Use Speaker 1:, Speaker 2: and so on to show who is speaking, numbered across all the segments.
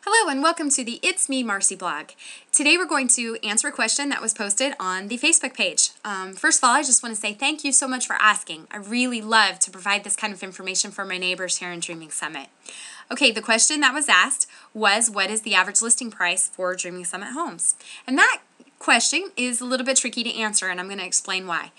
Speaker 1: Hello and welcome to the It's Me Marcy blog. Today we're going to answer a question that was posted on the Facebook page. First of all, I just want to say thank you so much for asking. I really love to provide this kind of information for my neighbors here in Dreaming Summit. Okay, the question that was asked was, what is the average listing price for Dreaming Summit homes? And that question is a little bit tricky to answer, and I'm going to explain why.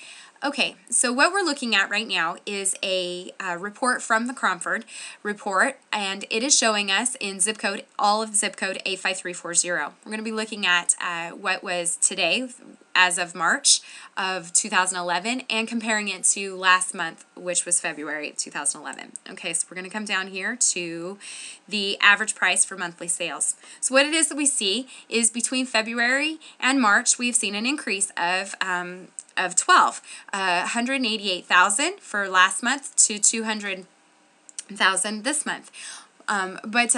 Speaker 1: Okay, so what we're looking at right now is a report from the Cromford report, and it is showing us in zip code, all of zip code 85340. We're going to be looking at what was today as of March of 2011 and comparing it to last month, which was February of 2011. Okay, so we're going to come down here to the average price for monthly sales. So what it is that we see is between February and March, we've seen an increase of 188,000 for last month to 200,000 this month. But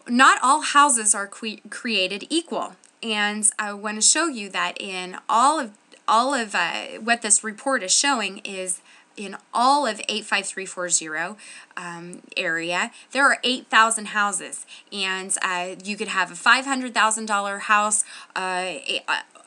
Speaker 1: not all houses are created equal, and I want to show you that in all of what this report is showing is in all of 85340 area, there are 8,000 houses, and you could have a $500,000 house,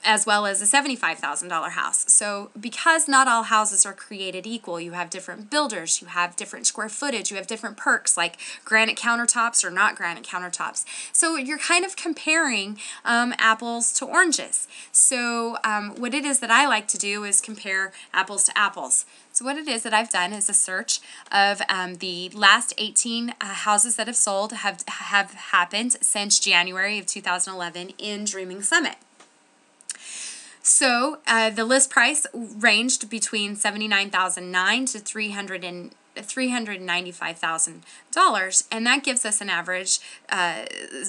Speaker 1: as well as a $75,000 house. So because not all houses are created equal, you have different builders, you have different square footage, you have different perks like granite countertops or not granite countertops. So you're kind of comparing apples to oranges. So what it is that I like to do is compare apples to apples. So what it is that I've done is a search of the last 18 houses that have sold have happened since January of 2011 in Dreaming Summit. So the list price ranged between $79,900 to $395,000, and that gives us an average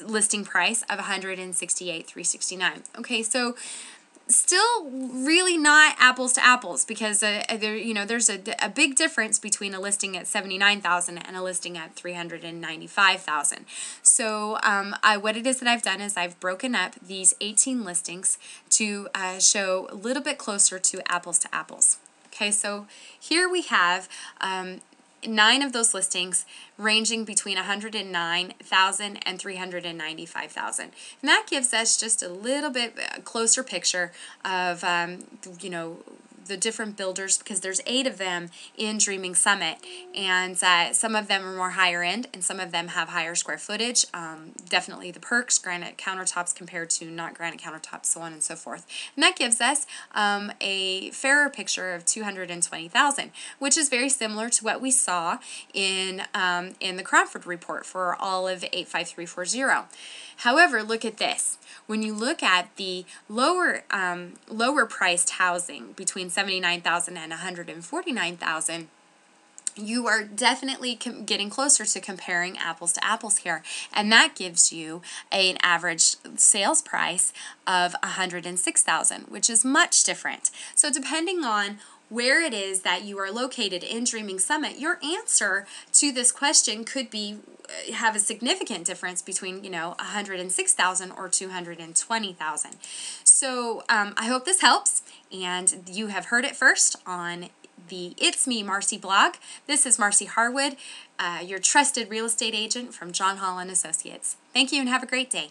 Speaker 1: listing price of $168,369. Okay, so still really not apples to apples, because there's a big difference between a listing at $79,000 and a listing at $395,000. So what it is that I've done is I've broken up these 18 listings to show a little bit closer to apples to apples. Okay, so here we have 9 of those listings ranging between $109,000 and $395,000. And that gives us just a little bit closer picture of, the different builders, because there's 8 of them in Dreaming Summit, and some of them are more higher end and some of them have higher square footage. Definitely the perks, granite countertops compared to not granite countertops, so on and so forth. And that gives us a fairer picture of $220,000, which is very similar to what we saw in the Cromford report for all of 85340. However, look at this. When you look at the lower priced housing between $79,000 and $149,000, you are definitely getting closer to comparing apples to apples here, and that gives you an average sales price of $106,000, which is much different. So depending on where it is that you are located in Dreaming Summit, your answer to this question could be have a significant difference between, $106,000 or $220,000. So I hope this helps, and you have heard it first on the It's Me Marcy blog. This is Marcy Harwood, your trusted real estate agent from John Hall & Associates. Thank you and have a great day.